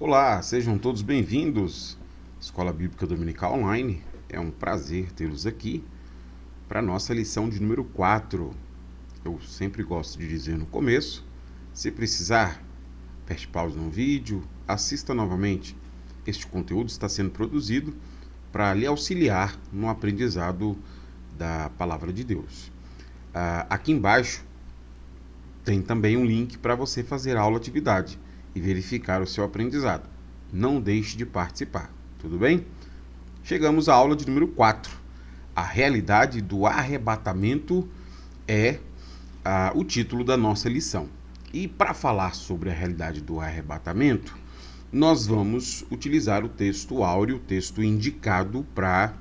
Olá, sejam todos bem-vindos. Escola Bíblica Dominical Online. É um prazer tê-los aqui para a nossa lição de número 4. Eu sempre gosto de dizer no começo, se precisar, aperte pausa no vídeo, assista novamente. Este conteúdo está sendo produzido para lhe auxiliar no aprendizado da Palavra de Deus. Aqui embaixo tem também um link para você fazer a aula atividade e verificar o seu aprendizado. Não deixe de participar, tudo bem? Chegamos à aula de número 4. A realidade do arrebatamento é o título da nossa lição. E para falar sobre a realidade do arrebatamento, nós vamos utilizar o texto áureo, o texto indicado para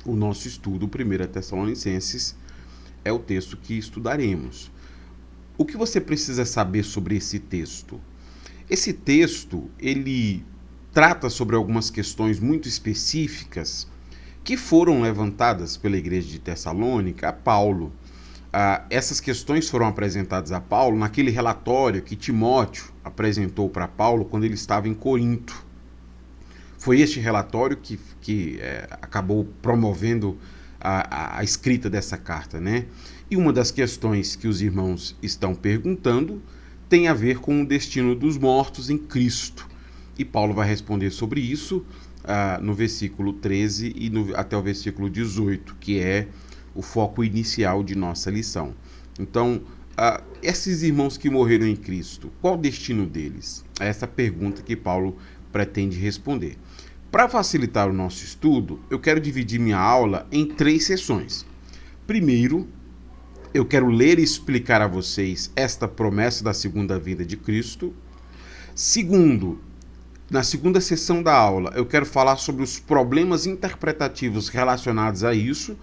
o nosso estudo, 1 Tessalonicenses, é o texto que estudaremos. O que você precisa saber sobre esse texto? Esse texto, ele trata sobre algumas questões muito específicas que foram levantadas pela igreja de Tessalônica a Paulo. Essas questões foram apresentadas a Paulo naquele relatório que Timóteo apresentou para Paulo quando ele estava em Corinto. Foi este relatório que acabou promovendo a escrita dessa carta, né? E uma das questões que os irmãos estão perguntando tem a ver com o destino dos mortos em Cristo. E Paulo vai responder sobre isso no versículo 13 e até o versículo 18, que é o foco inicial de nossa lição. Então, esses irmãos que morreram em Cristo, qual o destino deles? É essa pergunta que Paulo pretende responder. Para facilitar o nosso estudo, eu quero dividir minha aula em 3 sessões. Primeiro, eu quero ler e explicar a vocês esta promessa da segunda vinda de Cristo. Segundo, na segunda sessão da aula, eu quero falar sobre os problemas interpretativos relacionados a isso,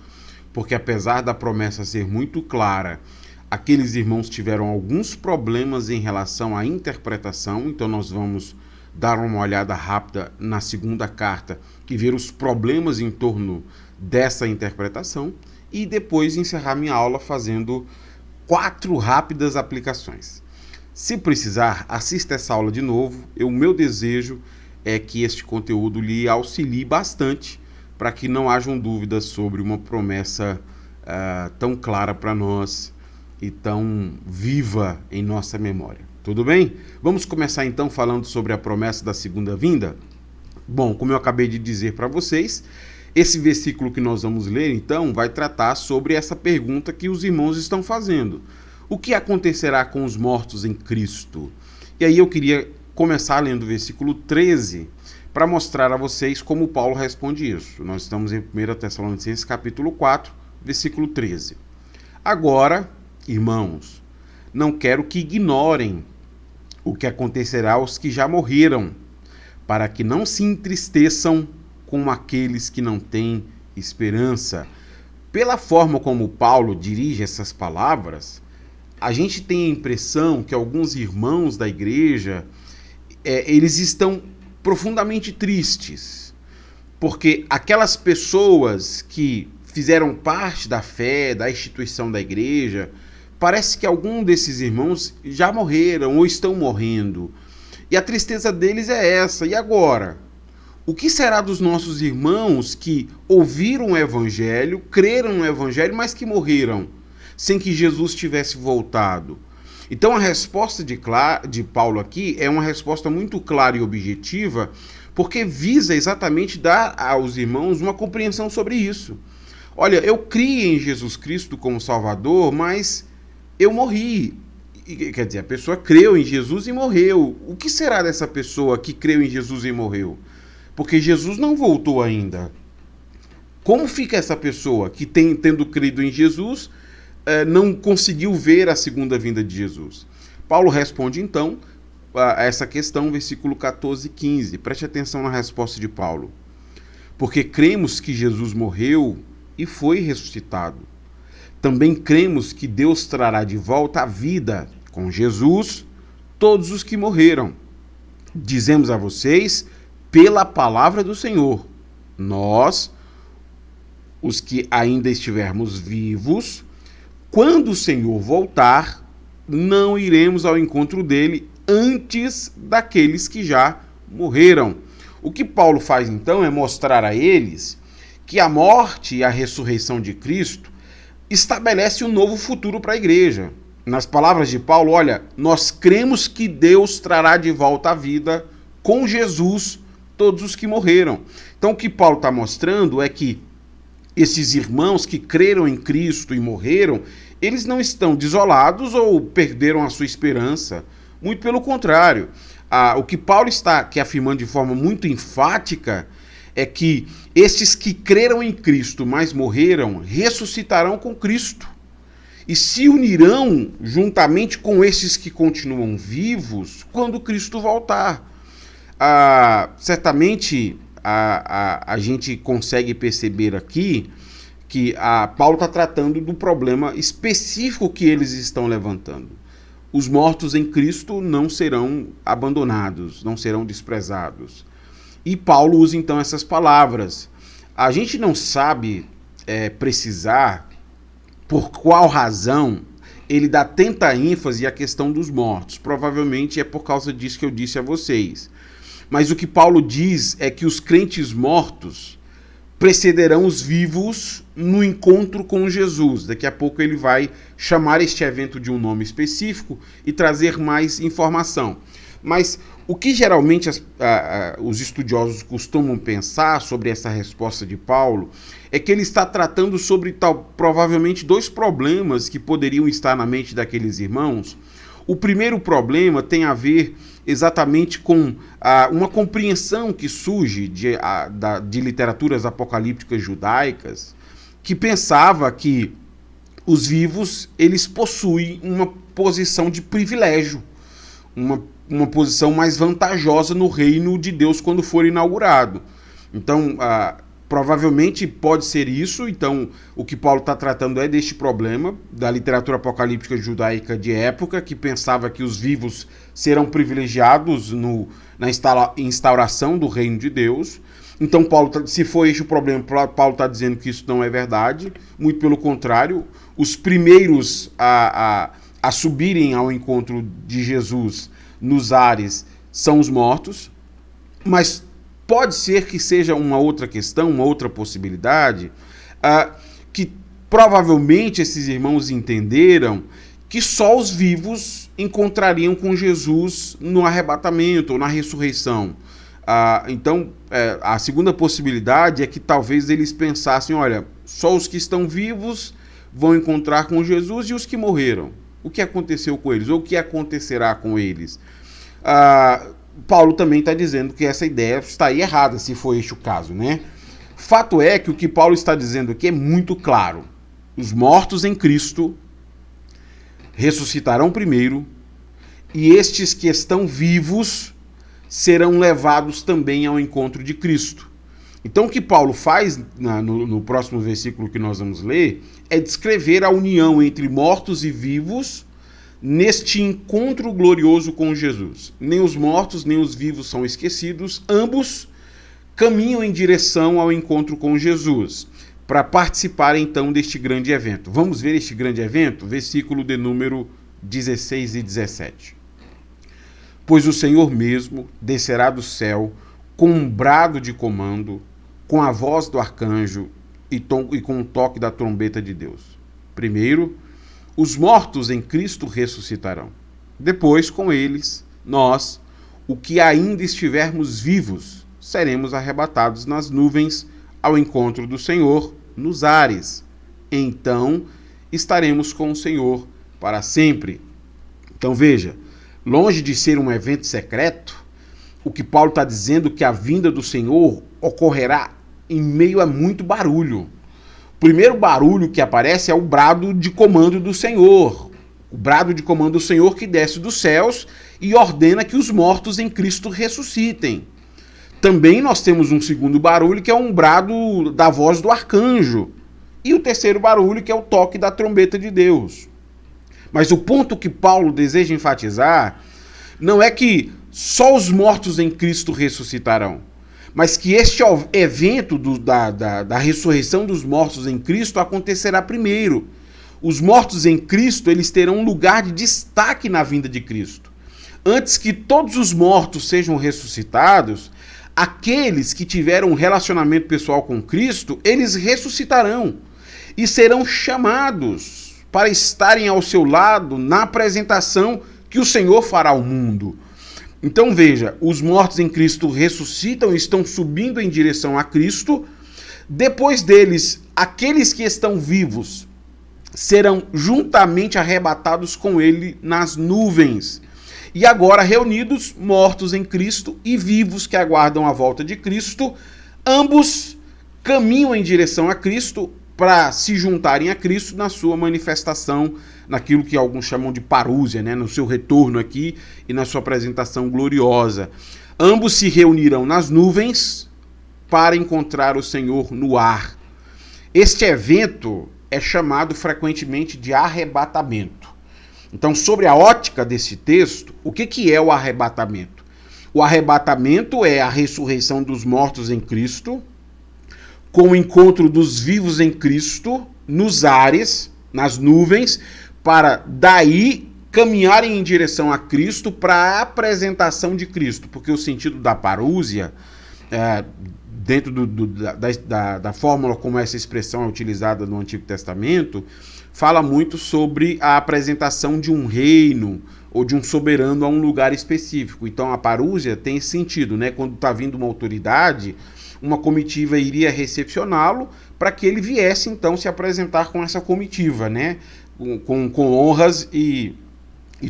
porque apesar da promessa ser muito clara, aqueles irmãos tiveram alguns problemas em relação à interpretação, então nós vamos dar uma olhada rápida na segunda carta e ver os problemas em torno dessa interpretação e depois encerrar minha aula fazendo 4 rápidas aplicações. Se precisar, assista essa aula de novo. O meu desejo é que este conteúdo lhe auxilie bastante para que não hajam dúvidas sobre uma promessa tão clara para nós e tão viva em nossa memória. Tudo bem? Vamos começar então falando sobre a promessa da segunda vinda? Bom, como eu acabei de dizer para vocês, esse versículo que nós vamos ler então vai tratar sobre essa pergunta que os irmãos estão fazendo. O que acontecerá com os mortos em Cristo? E aí eu queria começar lendo o versículo 13 para mostrar a vocês como Paulo responde isso. Nós estamos em 1 Tessalonicenses capítulo 4, versículo 13. Agora, irmãos, não quero que ignorem o que acontecerá aos que já morreram, para que não se entristeçam com aqueles que não têm esperança. Pela forma como Paulo dirige essas palavras, a gente tem a impressão que alguns irmãos da igreja, eles estão profundamente tristes, porque aquelas pessoas que fizeram parte da fé, da instituição da igreja, parece que algum desses irmãos já morreram ou estão morrendo. E a tristeza deles é essa. E agora? O que será dos nossos irmãos que ouviram o Evangelho, creram no Evangelho, mas que morreram sem que Jesus tivesse voltado? Então a resposta de Paulo aqui é uma resposta muito clara e objetiva, porque visa exatamente dar aos irmãos uma compreensão sobre isso. Olha, eu criei em Jesus Cristo como Salvador, mas eu morri. Quer dizer, a pessoa creu em Jesus e morreu. O que será dessa pessoa que creu em Jesus e morreu? Porque Jesus não voltou ainda. Como fica essa pessoa que, tendo crido em Jesus, não conseguiu ver a segunda vinda de Jesus? Paulo responde, então, a essa questão, versículo 14 e 15. Preste atenção na resposta de Paulo. Porque cremos que Jesus morreu e foi ressuscitado. Também cremos que Deus trará de volta à vida, com Jesus, todos os que morreram. Dizemos a vocês, pela palavra do Senhor, nós, os que ainda estivermos vivos, quando o Senhor voltar, não iremos ao encontro dele antes daqueles que já morreram. O que Paulo faz então é mostrar a eles que a morte e a ressurreição de Cristo estabelece um novo futuro para a igreja. Nas palavras de Paulo, olha, nós cremos que Deus trará de volta à vida com Jesus todos os que morreram. Então o que Paulo está mostrando é que esses irmãos que creram em Cristo e morreram, eles não estão desolados ou perderam a sua esperança. Muito pelo contrário. O que Paulo está aqui afirmando de forma muito enfática é que estes que creram em Cristo, mas morreram, ressuscitarão com Cristo e se unirão juntamente com esses que continuam vivos quando Cristo voltar. Certamente a gente consegue perceber aqui que Paulo está tratando do problema específico que eles estão levantando. Os mortos em Cristo não serão abandonados, não serão desprezados. E Paulo usa então essas palavras. A gente não sabe precisar por qual razão ele dá tanta ênfase à questão dos mortos. Provavelmente é por causa disso que eu disse a vocês. Mas o que Paulo diz é que os crentes mortos precederão os vivos no encontro com Jesus. Daqui a pouco ele vai chamar este evento de um nome específico e trazer mais informação. Mas o que geralmente os estudiosos costumam pensar sobre essa resposta de Paulo é que ele está tratando sobre provavelmente dois problemas que poderiam estar na mente daqueles irmãos. O primeiro problema tem a ver exatamente com uma compreensão que surge de literaturas apocalípticas judaicas, que pensava que os vivos eles possuem uma posição de privilégio, uma posição mais vantajosa no reino de Deus quando for inaugurado. Então, provavelmente pode ser isso. Então, o que Paulo está tratando é deste problema da literatura apocalíptica judaica de época, que pensava que os vivos serão privilegiados na instauração do reino de Deus. Então, se for este o problema, Paulo está dizendo que isso não é verdade. Muito pelo contrário, os primeiros a subirem ao encontro de Jesus nos ares são os mortos, mas pode ser que seja uma outra questão, uma outra possibilidade, que provavelmente esses irmãos entenderam que só os vivos encontrariam com Jesus no arrebatamento ou na ressurreição. Então, a segunda possibilidade é que talvez eles pensassem, olha, só os que estão vivos vão encontrar com Jesus e os que morreram. O que aconteceu com eles? Ou o que acontecerá com eles? Paulo também está dizendo que essa ideia está errada, se for este o caso, né? Fato é que o que Paulo está dizendo aqui é muito claro. Os mortos em Cristo ressuscitarão primeiro e estes que estão vivos serão levados também ao encontro de Cristo. Então o que Paulo faz no próximo versículo que nós vamos ler é descrever a união entre mortos e vivos neste encontro glorioso com Jesus. Nem os mortos nem os vivos são esquecidos, ambos caminham em direção ao encontro com Jesus, para participar então deste grande evento. Vamos ver este grande evento? Versículo de número 16 e 17. Pois o Senhor mesmo descerá do céu com um brado de comando, com a voz do arcanjo e com o toque da trombeta de Deus. Primeiro, os mortos em Cristo ressuscitarão. Depois, com eles, nós, o que ainda estivermos vivos, seremos arrebatados nas nuvens ao encontro do Senhor nos ares. Então, estaremos com o Senhor para sempre. Então, veja, longe de ser um evento secreto, o que Paulo está dizendo é que a vinda do Senhor ocorrerá em meio a muito barulho. O primeiro barulho que aparece é o brado de comando do Senhor. O brado de comando do Senhor que desce dos céus e ordena que os mortos em Cristo ressuscitem. Também nós temos um segundo barulho que é um brado da voz do arcanjo. E o terceiro barulho que é o toque da trombeta de Deus. Mas o ponto que Paulo deseja enfatizar não é que só os mortos em Cristo ressuscitarão, mas que este evento da ressurreição dos mortos em Cristo acontecerá primeiro. Os mortos em Cristo eles terão um lugar de destaque na vinda de Cristo. antes que todos os mortos sejam ressuscitados, aqueles que tiveram um relacionamento pessoal com Cristo, eles ressuscitarão e serão chamados para estarem ao seu lado na apresentação que o Senhor fará ao mundo. Então veja, os mortos em Cristo ressuscitam, estão subindo em direção a Cristo. Depois deles, aqueles que estão vivos serão juntamente arrebatados com ele nas nuvens. E agora reunidos, mortos em Cristo e vivos que aguardam a volta de Cristo, ambos caminham em direção a Cristo para se juntarem a Cristo na sua manifestação, naquilo que alguns chamam de parúzia, né? No seu retorno aqui e na sua apresentação gloriosa. Ambos se reunirão nas nuvens para encontrar o Senhor no ar. Este evento é chamado frequentemente de arrebatamento. Então, sobre a ótica desse texto, o que é o arrebatamento? O arrebatamento é a ressurreição dos mortos em Cristo, com o encontro dos vivos em Cristo, nos ares, nas nuvens, para daí caminharem em direção a Cristo para a apresentação de Cristo. Porque o sentido da parúzia, dentro da fórmula como essa expressão é utilizada no Antigo Testamento, fala muito sobre a apresentação de um reino ou de um soberano a um lugar específico. Então a parúzia tem esse sentido, né? Quando está vindo uma autoridade, uma comitiva iria recepcioná-lo para que ele viesse então se apresentar com essa comitiva, né? Com honras e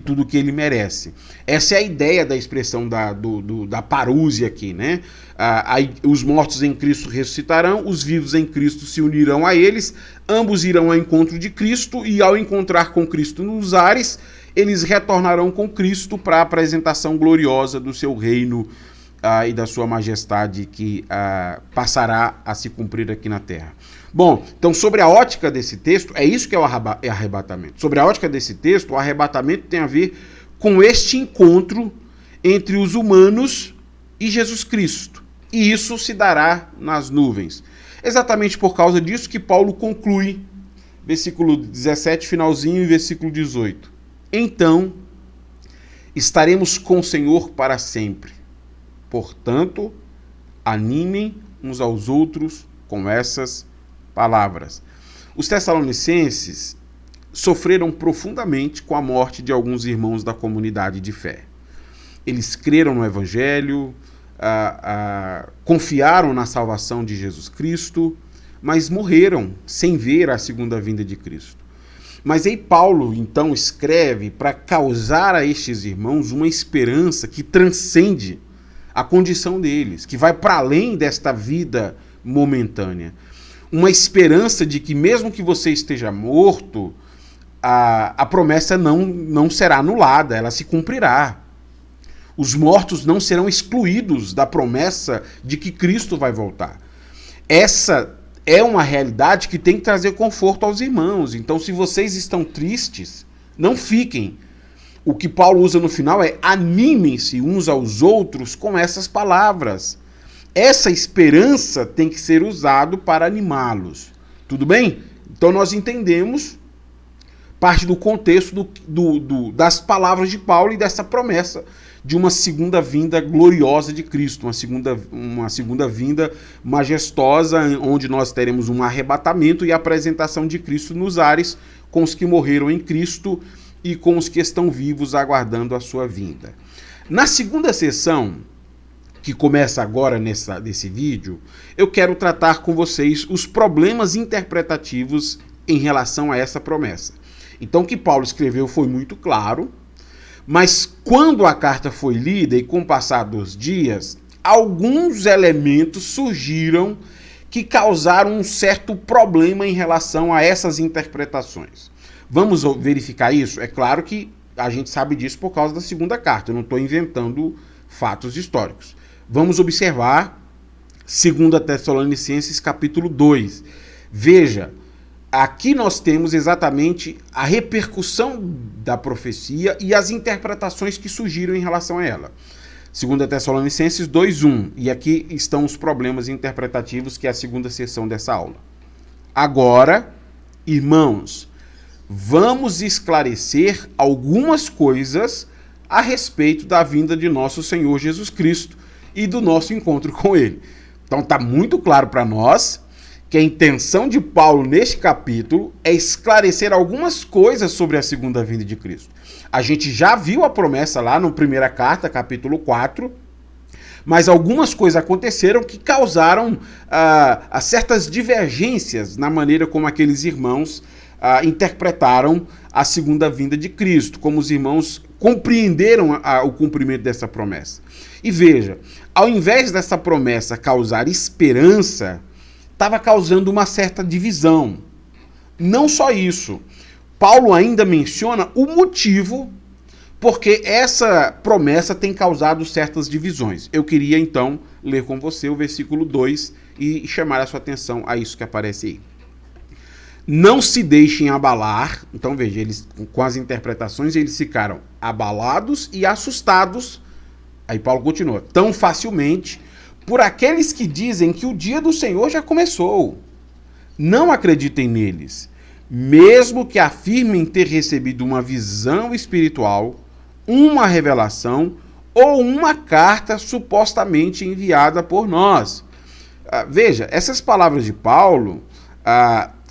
tudo que ele merece. Essa é a ideia da expressão da parúzia aqui, né? Os mortos em Cristo ressuscitarão, os vivos em Cristo se unirão a eles, ambos irão ao encontro de Cristo e ao encontrar com Cristo nos ares, eles retornarão com Cristo para a apresentação gloriosa do seu reino e da sua majestade que passará a se cumprir aqui na terra. Bom, então sobre a ótica desse texto, é isso que é o arrebatamento. Sobre a ótica desse texto, o arrebatamento tem a ver com este encontro entre os humanos e Jesus Cristo. E isso se dará nas nuvens. Exatamente por causa disso que Paulo conclui, versículo 17, finalzinho, e versículo 18. Então, estaremos com o Senhor para sempre. Portanto, animem uns aos outros com essas palavras. Os tessalonicenses sofreram profundamente com a morte de alguns irmãos da comunidade de fé. Eles creram no Evangelho, confiaram na salvação de Jesus Cristo, mas morreram sem ver a segunda vinda de Cristo. Mas aí Paulo, então, escreve para causar a estes irmãos uma esperança que transcende a condição deles, que vai para além desta vida momentânea. Uma esperança de que mesmo que você esteja morto, a promessa não será anulada, ela se cumprirá. Os mortos não serão excluídos da promessa de que Cristo vai voltar. Essa é uma realidade que tem que trazer conforto aos irmãos. Então, se vocês estão tristes, não fiquem. O que Paulo usa no final é: animem-se uns aos outros com essas palavras. Essa esperança tem que ser usado para animá-los. Tudo bem? Então nós entendemos parte do contexto das palavras de Paulo e dessa promessa de uma segunda vinda gloriosa de Cristo, uma segunda vinda majestosa, onde nós teremos um arrebatamento e a apresentação de Cristo nos ares com os que morreram em Cristo e com os que estão vivos aguardando a sua vinda. Na segunda sessão, que começa agora nesse vídeo, eu quero tratar com vocês os problemas interpretativos em relação a essa promessa. Então, o que Paulo escreveu foi muito claro, mas quando a carta foi lida e com o passar dos dias, alguns elementos surgiram que causaram um certo problema em relação a essas interpretações. Vamos verificar isso? É claro que a gente sabe disso por causa da segunda carta, eu não estou inventando fatos históricos. Vamos observar 2 Tessalonicenses capítulo 2. Veja, aqui nós temos exatamente a repercussão da profecia e as interpretações que surgiram em relação a ela. 2 Tessalonicenses 2:1. E aqui estão os problemas interpretativos, que é a segunda sessão dessa aula. Agora, irmãos, vamos esclarecer algumas coisas a respeito da vinda de nosso Senhor Jesus Cristo e do nosso encontro com Ele. Então está muito claro para nós que a intenção de Paulo neste capítulo é esclarecer algumas coisas sobre a segunda vinda de Cristo. A gente já viu a promessa lá na primeira carta, capítulo 4, mas algumas coisas aconteceram que causaram certas divergências na maneira como aqueles irmãos interpretaram a segunda vinda de Cristo, como os irmãos compreenderam o cumprimento dessa promessa. E veja, ao invés dessa promessa causar esperança, estava causando uma certa divisão. Não só isso, Paulo ainda menciona o motivo porque essa promessa tem causado certas divisões. Eu queria então ler com você o versículo 2 e chamar a sua atenção a isso que aparece aí. Não se deixem abalar. Então veja, eles com as interpretações eles ficaram abalados e assustados. Aí Paulo continua, tão facilmente, por aqueles que dizem que o dia do Senhor já começou. Não acreditem neles, mesmo que afirmem ter recebido uma visão espiritual, uma revelação ou uma carta supostamente enviada por nós. Veja, essas palavras de Paulo,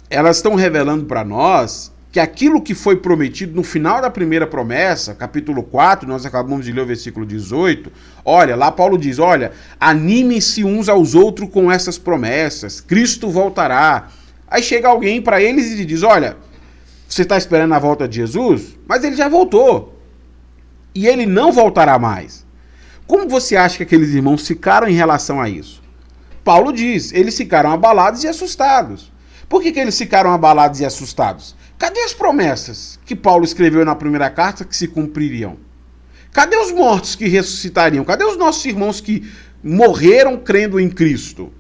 elas estão revelando para nós que aquilo que foi prometido no final da primeira promessa, capítulo 4, nós acabamos de ler o versículo 18, olha, lá Paulo diz, olha, animem-se uns aos outros com essas promessas, Cristo voltará. Aí chega alguém para eles e diz, olha, você está esperando a volta de Jesus? Mas ele já voltou. E ele não voltará mais. Como você acha que aqueles irmãos ficaram em relação a isso? Paulo diz, eles ficaram abalados e assustados. Por que eles ficaram abalados e assustados? Cadê as promessas que Paulo escreveu na primeira carta que se cumpririam? Cadê os mortos que ressuscitariam? Cadê os nossos irmãos que morreram crendo em Cristo?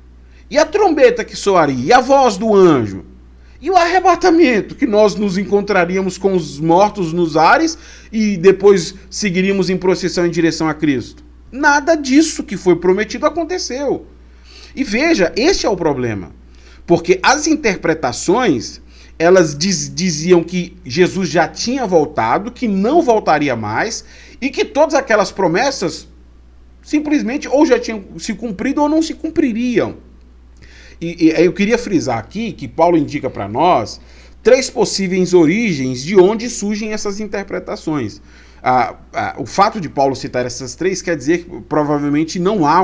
E a trombeta que soaria? E a voz do anjo? E o arrebatamento, que nós nos encontraríamos com os mortos nos ares e depois seguiríamos em procissão em direção a Cristo? Nada disso que foi prometido aconteceu. E veja, este é o problema. Porque as interpretações, elas diziam que Jesus já tinha voltado, que não voltaria mais, e que todas aquelas promessas simplesmente ou já tinham se cumprido ou não se cumpririam. E eu queria frisar aqui que Paulo indica para nós 3 possíveis origens de onde surgem essas interpretações. O fato de Paulo citar essas 3 quer dizer que provavelmente não há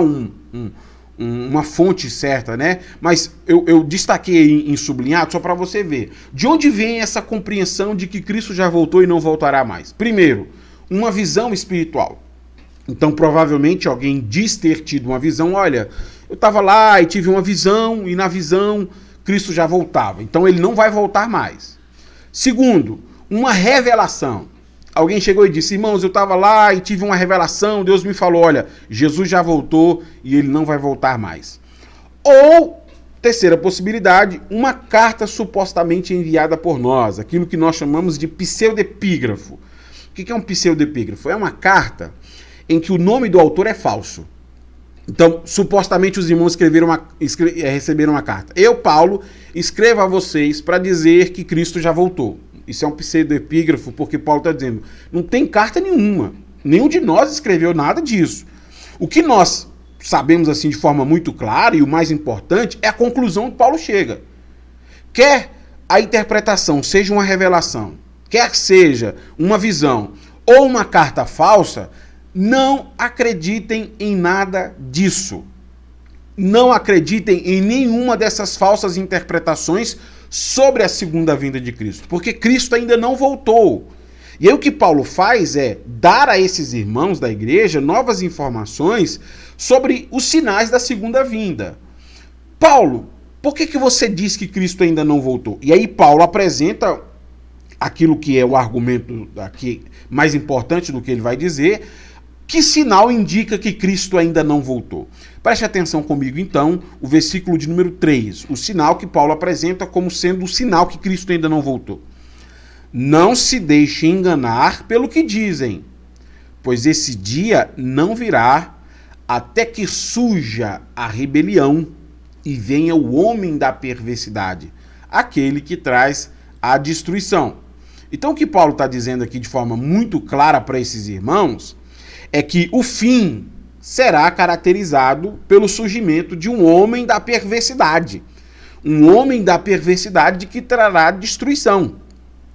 uma fonte certa, né? Mas eu destaquei em sublinhado só para você ver. De onde vem essa compreensão de que Cristo já voltou e não voltará mais? Primeiro, uma visão espiritual. Então, provavelmente, alguém diz ter tido uma visão. Olha, eu estava lá e tive uma visão, e na visão Cristo já voltava. Então, ele não vai voltar mais. Segundo, uma revelação. Alguém chegou e disse, irmãos, eu estava lá e tive uma revelação, Deus me falou, olha, Jesus já voltou e ele não vai voltar mais. Ou, terceira possibilidade, uma carta supostamente enviada por nós, aquilo que nós chamamos de pseudepígrafo. O que é um pseudepígrafo? É uma carta em que o nome do autor é falso. Então, supostamente os irmãos receberam uma carta. Eu, Paulo, escrevo a vocês para dizer que Cristo já voltou. Isso é um pseudoepígrafo, porque Paulo está dizendo, não tem carta nenhuma. Nenhum de nós escreveu nada disso. O que nós sabemos assim de forma muito clara, e o mais importante, é a conclusão que Paulo chega. Quer a interpretação seja uma revelação, quer seja uma visão ou uma carta falsa, não acreditem em nada disso. Não acreditem em nenhuma dessas falsas interpretações sobre a segunda vinda de Cristo, porque Cristo ainda não voltou. E aí o que Paulo faz é dar a esses irmãos da igreja novas informações sobre os sinais da segunda vinda. Paulo, por que você diz que Cristo ainda não voltou? E aí Paulo apresenta aquilo que é o argumento aqui mais importante do que ele vai dizer. Que sinal indica que Cristo ainda não voltou? Preste atenção comigo, então, o versículo de número 3, o sinal que Paulo apresenta como sendo o sinal que Cristo ainda não voltou. Não se deixe enganar pelo que dizem, pois esse dia não virá até que surja a rebelião e venha o homem da perversidade, aquele que traz a destruição. Então o que Paulo está dizendo aqui de forma muito clara para esses irmãos é que o fim será caracterizado pelo surgimento de um homem da perversidade. Um homem da perversidade que trará destruição.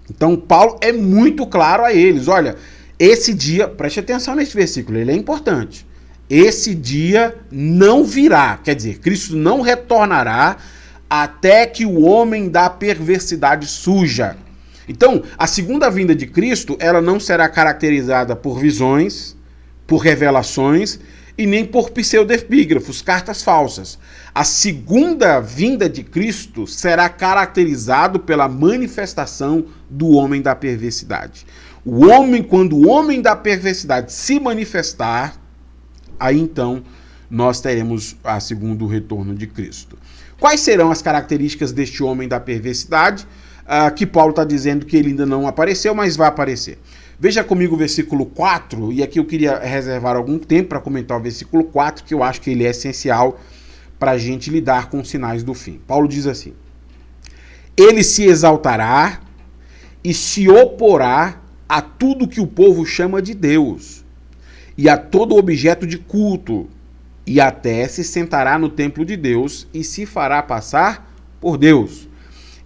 Então Paulo é muito claro a eles. Olha, esse dia, preste atenção nesse versículo, ele é importante. Esse dia não virá, quer dizer, Cristo não retornará até que o homem da perversidade surja. Então, a segunda vinda de Cristo, ela não será caracterizada por visões, por revelações e nem por pseudepígrafos, cartas falsas. A segunda vinda de Cristo será caracterizado pela manifestação do homem da perversidade. Quando o homem da perversidade se manifestar, aí então nós teremos a segundo retorno de Cristo. Quais serão as características deste homem da perversidade? Que Paulo está dizendo que ele ainda não apareceu, mas vai aparecer. Veja comigo o versículo 4, e aqui eu queria reservar algum tempo para comentar o versículo 4, que eu acho que ele é essencial para a gente lidar com os sinais do fim. Paulo diz assim: ele se exaltará e se oporá a tudo que o povo chama de Deus, e a todo objeto de culto, e até se sentará no templo de Deus e se fará passar por Deus.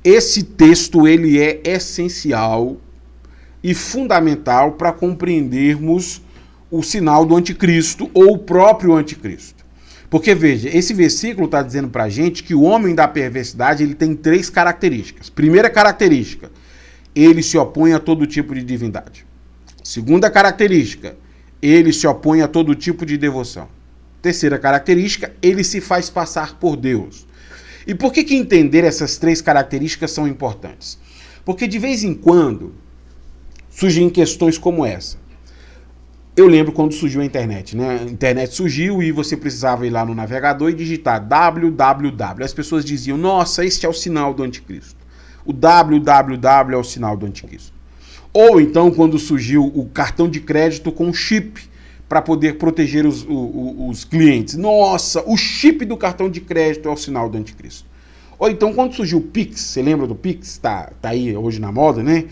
Esse texto ele é essencial e fundamental para compreendermos o sinal do anticristo ou o próprio anticristo. Porque veja, esse versículo está dizendo para a gente que o homem da perversidade ele tem 3 características. Primeira característica, ele se opõe a todo tipo de divindade. Segunda característica, ele se opõe a todo tipo de devoção. Terceira característica, ele se faz passar por Deus. E por que entender essas 3 características são importantes? Porque de vez em quando surgem questões como essa. Eu lembro quando surgiu a internet, né? A internet surgiu e você precisava ir lá no navegador e digitar www. As pessoas diziam, nossa, este é o sinal do anticristo. O www é o sinal do anticristo. Ou então quando surgiu o cartão de crédito com chip para poder proteger os clientes. Nossa, o chip do cartão de crédito é o sinal do anticristo. Ou então quando surgiu o Pix, você lembra do Pix? Tá aí hoje na moda, né?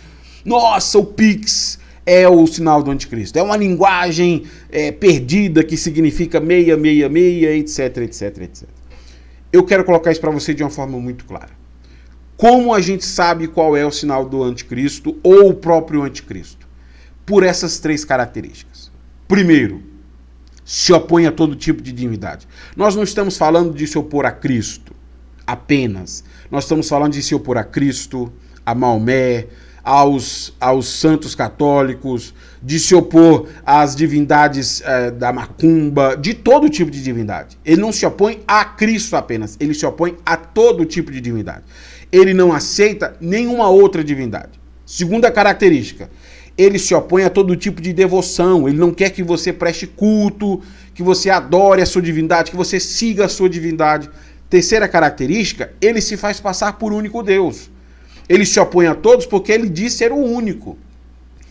Nossa, o Pix é o sinal do anticristo. É uma linguagem perdida que significa 666, etc, etc, etc. Eu quero colocar isso para você de uma forma muito clara. Como a gente sabe qual é o sinal do anticristo ou o próprio anticristo? Por essas 3 características. Primeiro, se opõe a todo tipo de divindade. Nós não estamos falando de se opor a Cristo apenas. Nós estamos falando de se opor a Cristo, a Maomé, aos santos católicos, de se opor às divindades da macumba, de todo tipo de divindade. Ele não se opõe a Cristo apenas, ele se opõe a todo tipo de divindade. Ele não aceita nenhuma outra divindade. Segunda característica, ele se opõe a todo tipo de devoção. Ele não quer que você preste culto, que você adore a sua divindade, que você siga a sua divindade. Terceira característica, ele se faz passar por único Deus. Ele se opõe a todos porque ele diz ser o único.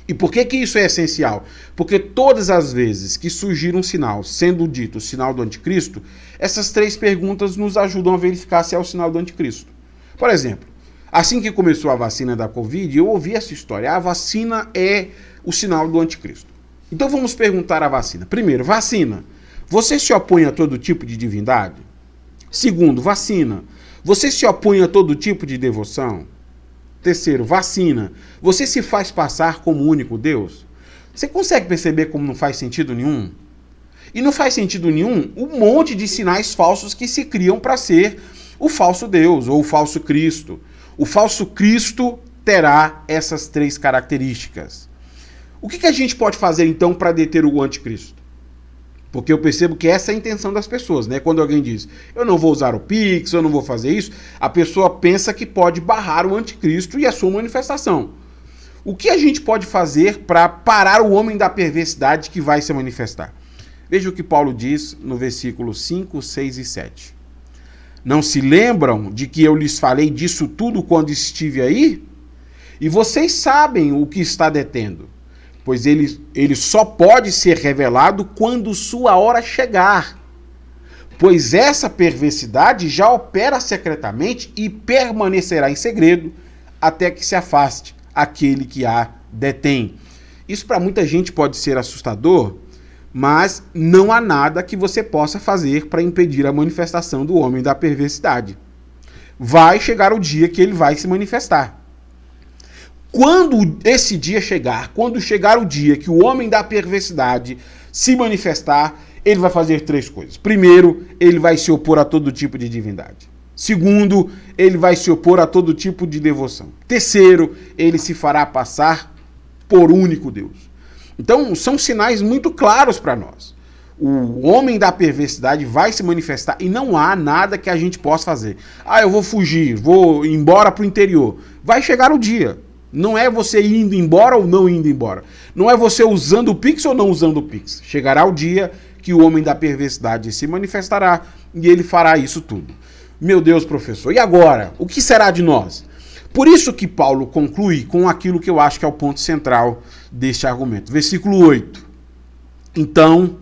E por que isso é essencial? Porque todas as vezes que surgir um sinal, sendo dito o sinal do anticristo, essas 3 perguntas nos ajudam a verificar se é o sinal do anticristo. Por exemplo, assim que começou a vacina da Covid, eu ouvi essa história. A vacina é o sinal do anticristo. Então vamos perguntar à vacina. Primeiro, vacina, você se opõe a todo tipo de divindade? Segundo, vacina, você se opõe a todo tipo de devoção? Terceiro, vacina, você se faz passar como único Deus? Você consegue perceber como não faz sentido nenhum? E não faz sentido nenhum um monte de sinais falsos que se criam para ser o falso Deus ou o falso Cristo. O falso Cristo terá essas 3 características. O que a gente pode fazer então para deter o anticristo? Porque eu percebo que essa é a intenção das pessoas, né? Quando alguém diz, eu não vou usar o Pix, eu não vou fazer isso, a pessoa pensa que pode barrar o anticristo e a sua manifestação. O que a gente pode fazer para parar o homem da perversidade que vai se manifestar? Veja o que Paulo diz no versículo 5, 6 e 7. Não se lembram de que eu lhes falei disso tudo quando estive aí? E vocês sabem o que está detendo, pois ele só pode ser revelado quando sua hora chegar. Pois essa perversidade já opera secretamente e permanecerá em segredo até que se afaste aquele que a detém. Isso para muita gente pode ser assustador, mas não há nada que você possa fazer para impedir a manifestação do homem da perversidade. Vai chegar o dia que ele vai se manifestar. Quando esse dia chegar, quando chegar o dia que o homem da perversidade se manifestar, ele vai fazer 3 coisas. Primeiro, ele vai se opor a todo tipo de divindade. Segundo, ele vai se opor a todo tipo de devoção. Terceiro, ele se fará passar por único Deus. Então, são sinais muito claros para nós. O homem da perversidade vai se manifestar e não há nada que a gente possa fazer. Eu vou fugir, vou embora para o interior. Vai chegar o dia. Não é você indo embora ou não indo embora. Não é você usando o Pix ou não usando o Pix. Chegará o dia que o homem da perversidade se manifestará e ele fará isso tudo. Meu Deus, professor, e agora? O que será de nós? Por isso que Paulo conclui com aquilo que eu acho que é o ponto central deste argumento. Versículo 8. Então,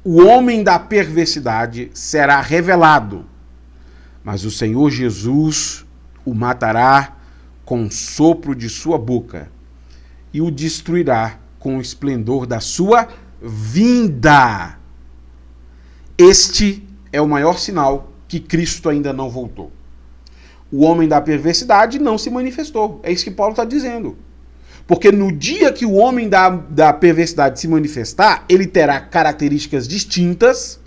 o homem da perversidade será revelado, mas o Senhor Jesus o matará com o sopro de sua boca e o destruirá com o esplendor da sua vinda. Este é o maior sinal que Cristo ainda não voltou. O homem da perversidade não se manifestou. É isso que Paulo está dizendo. Porque no dia que o homem da perversidade se manifestar, ele terá características distintas,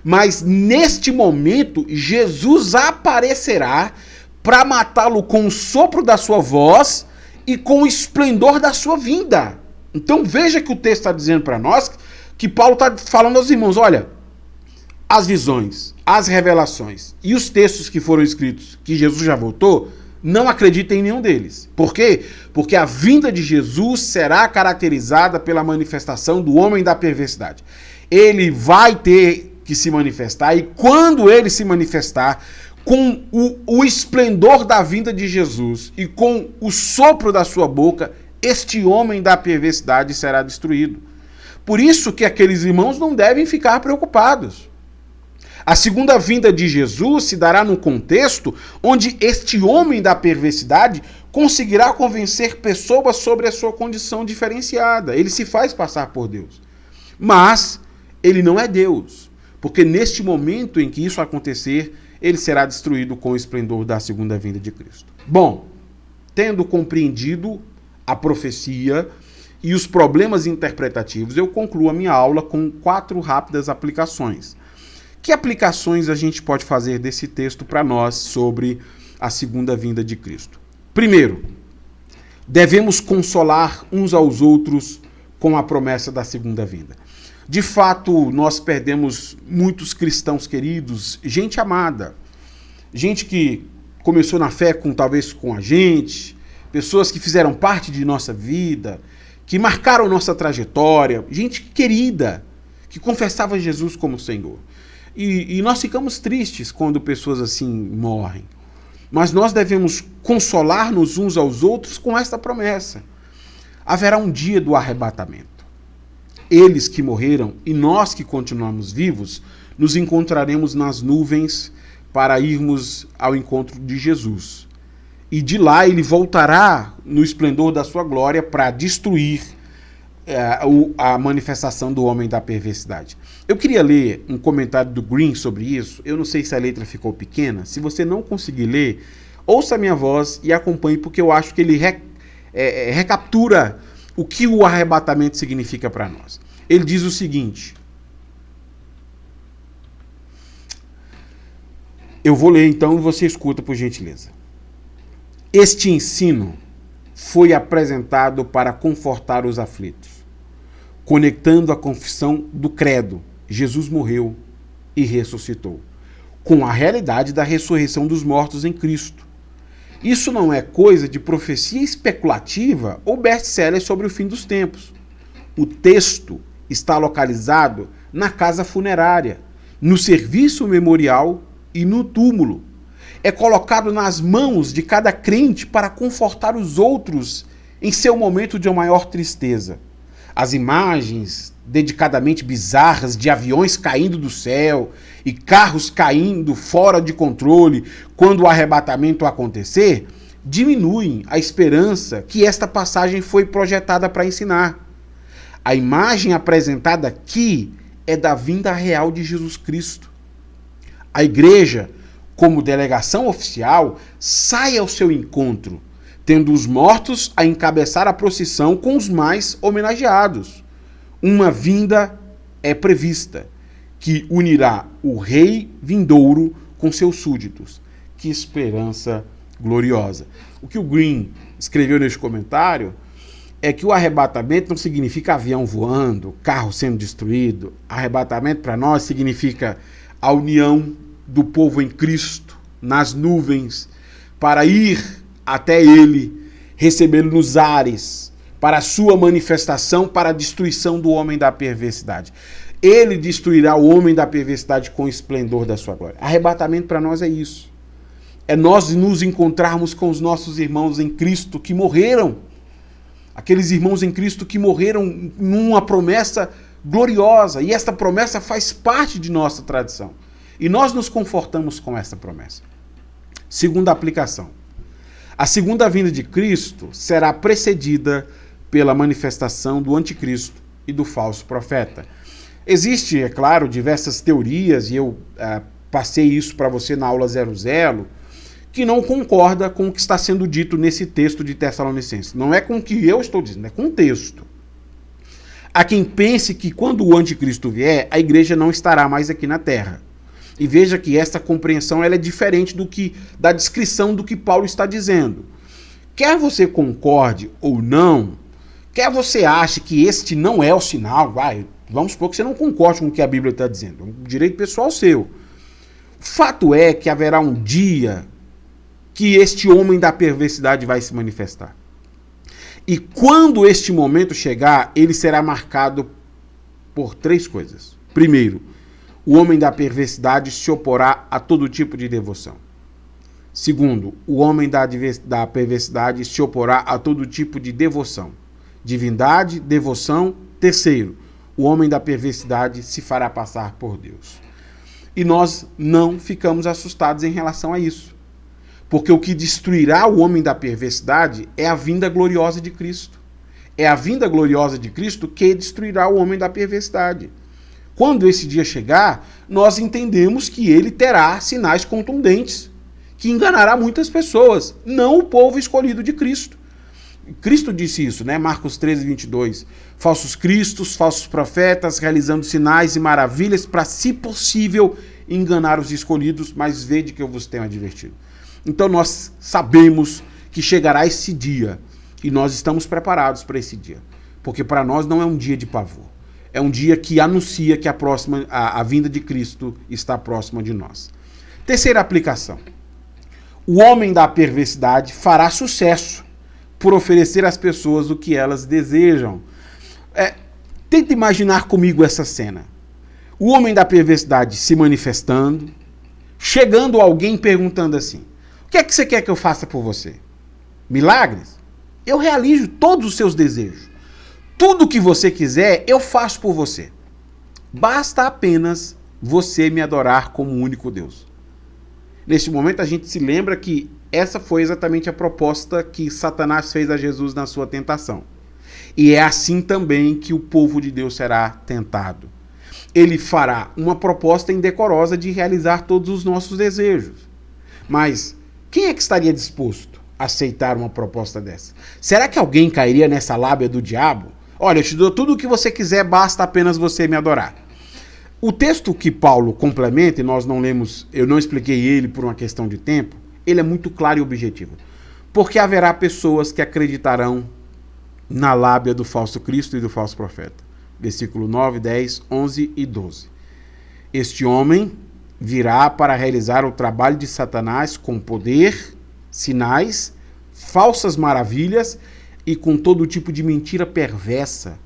mas neste momento, Jesus aparecerá para matá-lo com o sopro da sua voz e com o esplendor da sua vinda. Então veja que o texto está dizendo para nós que Paulo está falando aos irmãos, olha, as visões, as revelações e os textos que foram escritos que Jesus já voltou, não acreditem em nenhum deles. Por quê? Porque a vinda de Jesus será caracterizada pela manifestação do homem da perversidade. Ele vai ter que se manifestar e quando ele se manifestar, com o esplendor da vinda de Jesus e com o sopro da sua boca, este homem da perversidade será destruído. Por isso que aqueles irmãos não devem ficar preocupados. A segunda vinda de Jesus se dará num contexto onde este homem da perversidade conseguirá convencer pessoas sobre a sua condição diferenciada. Ele se faz passar por Deus. Mas ele não é Deus, porque neste momento em que isso acontecer, ele será destruído com o esplendor da segunda vinda de Cristo. Bom, tendo compreendido a profecia e os problemas interpretativos, eu concluo a minha aula com 4 rápidas aplicações. Que aplicações a gente pode fazer desse texto para nós sobre a segunda vinda de Cristo? Primeiro, devemos consolar uns aos outros com a promessa da segunda vinda. De fato, nós perdemos muitos cristãos queridos, gente amada, gente que começou na fé talvez com a gente, pessoas que fizeram parte de nossa vida, que marcaram nossa trajetória, gente querida, que confessava Jesus como Senhor. E nós ficamos tristes quando pessoas assim morrem. Mas nós devemos consolar-nos uns aos outros com esta promessa. Haverá um dia do arrebatamento. Eles que morreram e nós que continuamos vivos, nos encontraremos nas nuvens para irmos ao encontro de Jesus. E de lá ele voltará no esplendor da sua glória para destruir a manifestação do homem da perversidade. Eu queria ler um comentário do Green sobre isso. Eu não sei se a letra ficou pequena. Se você não conseguir ler, ouça a minha voz e acompanhe, porque eu acho que ele recaptura o que o arrebatamento significa para nós. Ele diz o seguinte. Eu vou ler então e você escuta, por gentileza. Este ensino foi apresentado para confortar os aflitos, conectando a confissão do credo, Jesus morreu e ressuscitou, com a realidade da ressurreição dos mortos em Cristo. Isso não é coisa de profecia especulativa ou best-seller sobre o fim dos tempos. O texto está localizado na casa funerária, no serviço memorial e no túmulo. É colocado nas mãos de cada crente para confortar os outros em seu momento de maior tristeza. As imagens dedicadamente bizarras de aviões caindo do céu e carros caindo fora de controle quando o arrebatamento acontecer diminuem a esperança que esta passagem foi projetada para ensinar. A imagem apresentada aqui é da vinda real de Jesus Cristo. A igreja, como delegação oficial, sai ao seu encontro, tendo os mortos a encabeçar a procissão com os mais homenageados. Uma vinda é prevista, que unirá o rei vindouro com seus súditos. Que esperança gloriosa. O que o Green escreveu neste comentário é que o arrebatamento não significa avião voando, carro sendo destruído. Arrebatamento para nós significa a união do povo em Cristo, nas nuvens, para ir até ele, recebê-lo nos ares, para a sua manifestação, para a destruição do homem da perversidade. Ele destruirá o homem da perversidade com o esplendor da sua glória. Arrebatamento para nós é isso. É nós nos encontrarmos com os nossos irmãos em Cristo que morreram. Aqueles irmãos em Cristo que morreram numa promessa gloriosa. E esta promessa faz parte de nossa tradição. E nós nos confortamos com essa promessa. Segunda aplicação. A segunda vinda de Cristo será precedida pela manifestação do anticristo e do falso profeta. Existe, é claro, diversas teorias, e eu passei isso para você na aula 00, que não concorda com o que está sendo dito nesse texto de Tessalonicenses. Não é com o que eu estou dizendo, é com o texto. Há quem pense que quando o anticristo vier, a igreja não estará mais aqui na terra. E veja que essa compreensão ela é diferente da descrição do que Paulo está dizendo. Quer você concorde ou não, quer você ache que este não é o sinal, vamos supor que você não concorde com o que a Bíblia está dizendo, é um direito pessoal seu. O fato é que haverá um dia que este homem da perversidade vai se manifestar. E quando este momento chegar, ele será marcado por três coisas. Primeiro, o homem da perversidade se oporá a todo tipo de devoção. Segundo, o homem da perversidade se oporá a todo tipo de devoção. Divindade, devoção. Terceiro, o homem da perversidade se fará passar por Deus. E nós não ficamos assustados em relação a isso. Porque o que destruirá o homem da perversidade é a vinda gloriosa de Cristo. É a vinda gloriosa de Cristo que destruirá o homem da perversidade. Quando esse dia chegar, nós entendemos que ele terá sinais contundentes, que enganará muitas pessoas, não o povo escolhido de Cristo. Cristo disse isso, né? Marcos 13, 22. Falsos cristos, falsos profetas, realizando sinais e maravilhas para, se possível, enganar os escolhidos, mas vede que eu vos tenho advertido. Então nós sabemos que chegará esse dia e nós estamos preparados para esse dia. Porque para nós não é um dia de pavor. É um dia que anuncia que a vinda de Cristo está próxima de nós. Terceira aplicação. O homem da perversidade fará sucesso por oferecer às pessoas o que elas desejam. Tenta imaginar comigo essa cena. O homem da perversidade se manifestando, chegando alguém perguntando assim: o que é que você quer que eu faça por você? Milagres? Eu realizo todos os seus desejos. Tudo que você quiser, eu faço por você. Basta apenas você me adorar como o único Deus. Neste momento a gente se lembra que essa foi exatamente a proposta que Satanás fez a Jesus na sua tentação. E é assim também que o povo de Deus será tentado. Ele fará uma proposta indecorosa de realizar todos os nossos desejos. Mas quem é que estaria disposto a aceitar uma proposta dessa? Será que alguém cairia nessa lábia do diabo? Olha, eu te dou tudo o que você quiser, basta apenas você me adorar. O texto que Paulo complementa, e nós não lemos, eu não expliquei ele por uma questão de tempo, ele é muito claro e objetivo. Porque haverá pessoas que acreditarão na lábia do falso Cristo e do falso profeta. Versículo 9, 10, 11 e 12. Este homem virá para realizar o trabalho de Satanás com poder, sinais, falsas maravilhas e com todo tipo de mentira perversa,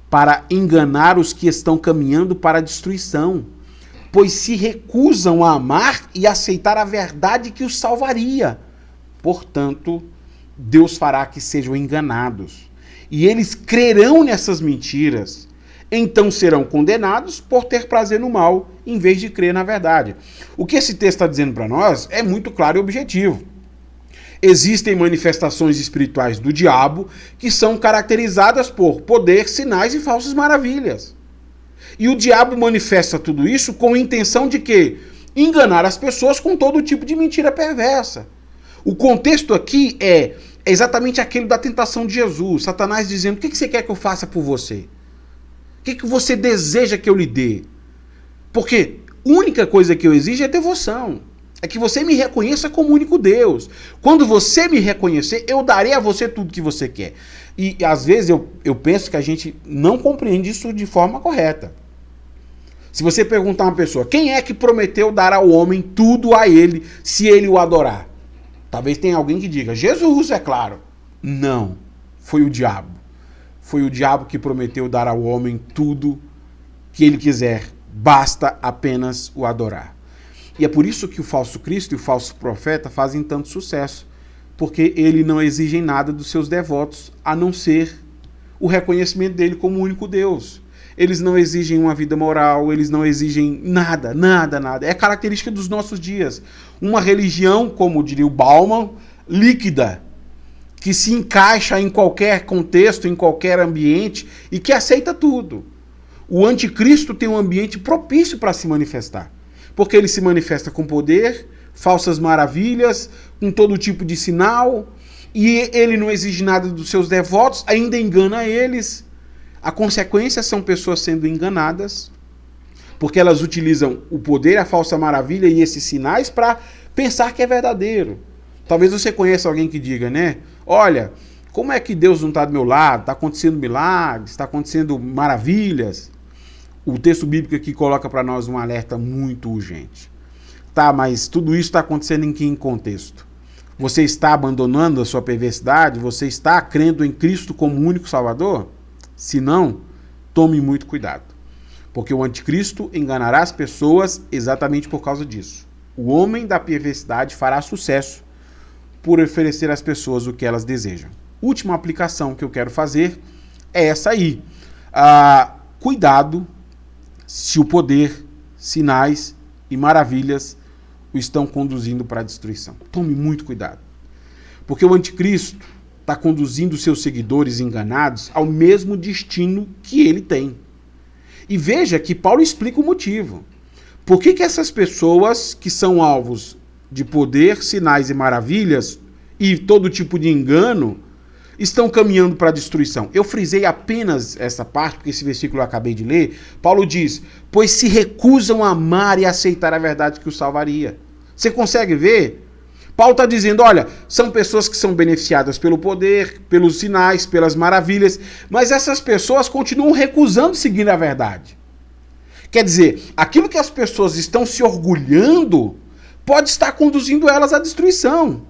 para enganar os que estão caminhando para a destruição, pois se recusam a amar e aceitar a verdade que os salvaria. Portanto, Deus fará que sejam enganados, e eles crerão nessas mentiras, então serão condenados por ter prazer no mal, em vez de crer na verdade. O que esse texto está dizendo para nós é muito claro e objetivo. Existem manifestações espirituais do diabo que são caracterizadas por poder, sinais e falsas maravilhas. E o diabo manifesta tudo isso com a intenção de quê? Enganar as pessoas com todo tipo de mentira perversa. O contexto aqui é exatamente aquele da tentação de Jesus. Satanás dizendo, o que você quer que eu faça por você? O que você deseja que eu lhe dê? Porque a única coisa que eu exijo é devoção. É que você me reconheça como único Deus. Quando você me reconhecer, eu darei a você tudo que você quer. E às vezes eu penso que a gente não compreende isso de forma correta. Se você perguntar a uma pessoa, quem é que prometeu dar ao homem tudo a ele, se ele o adorar? Talvez tenha alguém que diga, Jesus, é claro. Não, foi o diabo. Foi o diabo que prometeu dar ao homem tudo que ele quiser. Basta apenas o adorar. E é por isso que o falso Cristo e o falso profeta fazem tanto sucesso. Porque ele não exigem nada dos seus devotos, a não ser o reconhecimento dele como único Deus. Eles não exigem uma vida moral, eles não exigem nada, nada, nada. É característica dos nossos dias. Uma religião, como diria o Bauman, líquida, que se encaixa em qualquer contexto, em qualquer ambiente e que aceita tudo. O anticristo tem um ambiente propício para se manifestar, porque ele se manifesta com poder, falsas maravilhas, com todo tipo de sinal, e ele não exige nada dos seus devotos, ainda engana eles. A consequência são pessoas sendo enganadas, porque elas utilizam o poder, a falsa maravilha e esses sinais para pensar que é verdadeiro. Talvez você conheça alguém que diga, né? Olha, como é que Deus não está do meu lado? Está acontecendo milagres, está acontecendo maravilhas. O texto bíblico aqui coloca para nós um alerta muito urgente. Tá, mas tudo isso está acontecendo em que contexto? Você está abandonando a sua perversidade? Você está crendo em Cristo como único Salvador? Se não, tome muito cuidado. Porque o anticristo enganará as pessoas exatamente por causa disso. O homem da perversidade fará sucesso por oferecer às pessoas o que elas desejam. Última aplicação que eu quero fazer é essa aí. Cuidado se o poder, sinais e maravilhas o estão conduzindo para a destruição. Tome muito cuidado. Porque o anticristo está conduzindo seus seguidores enganados ao mesmo destino que ele tem. E veja que Paulo explica o motivo. Por que essas pessoas que são alvos de poder, sinais e maravilhas e todo tipo de engano estão caminhando para a destruição? Eu frisei apenas essa parte, porque esse versículo eu acabei de ler. Paulo diz, pois se recusam a amar e aceitar a verdade que os salvaria. Você consegue ver? Paulo está dizendo, olha, são pessoas que são beneficiadas pelo poder, pelos sinais, pelas maravilhas, mas essas pessoas continuam recusando seguir a verdade. Quer dizer, aquilo que as pessoas estão se orgulhando pode estar conduzindo elas à destruição.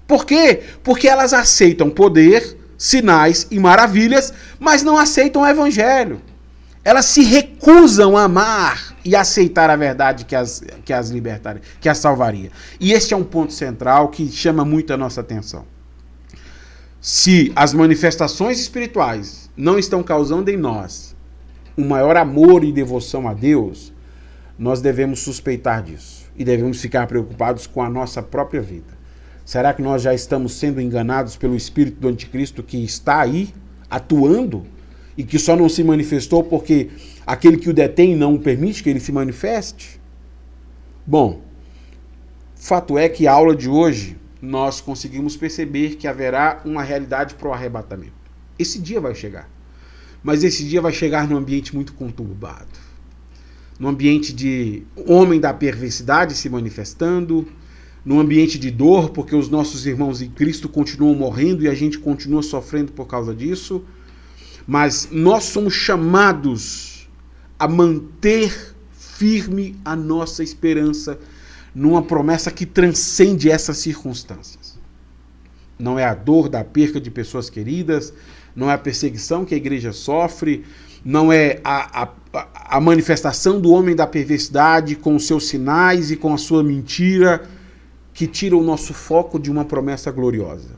Por quê? Porque elas aceitam poder, sinais e maravilhas, mas não aceitam o evangelho. Elas se recusam a amar e aceitar a verdade que as libertaria, que as salvaria. E este é um ponto central que chama muito a nossa atenção. Se as manifestações espirituais não estão causando em nós um maior amor e devoção a Deus, nós devemos suspeitar disso e devemos ficar preocupados com a nossa própria vida. Será que nós já estamos sendo enganados pelo espírito do anticristo que está aí, atuando, e que só não se manifestou porque aquele que o detém não permite que ele se manifeste? Bom, fato é que a aula de hoje nós conseguimos perceber que haverá uma realidade para o arrebatamento. Esse dia vai chegar. Mas esse dia vai chegar num ambiente muito conturbado. Num ambiente de homem da perversidade se manifestando, num ambiente de dor, porque os nossos irmãos em Cristo continuam morrendo e a gente continua sofrendo por causa disso. Mas nós somos chamados a manter firme a nossa esperança numa promessa que transcende essas circunstâncias. Não é a dor da perca de pessoas queridas, não é a perseguição que a igreja sofre, não é a manifestação do homem da perversidade com os seus sinais e com a sua mentira que tira o nosso foco de uma promessa gloriosa.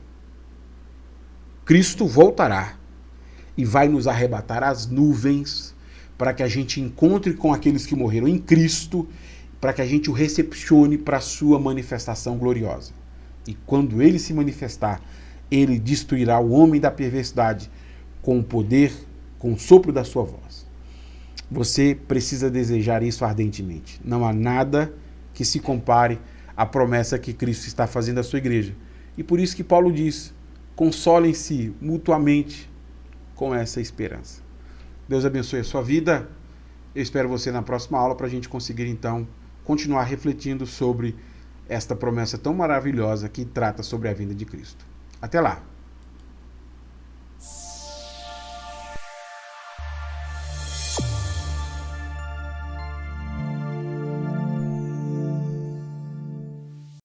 Cristo voltará e vai nos arrebatar às nuvens para que a gente encontre com aqueles que morreram em Cristo, para que a gente o recepcione para a sua manifestação gloriosa. E quando ele se manifestar, ele destruirá o homem da perversidade com o poder, com o sopro da sua voz. Você precisa desejar isso ardentemente. Não há nada que se compare à promessa que Cristo está fazendo à sua igreja. E por isso que Paulo diz, consolem-se mutuamente com essa esperança. Deus abençoe a sua vida. Eu espero você na próxima aula para a gente conseguir, então, continuar refletindo sobre esta promessa tão maravilhosa que trata sobre a vinda de Cristo. Até lá!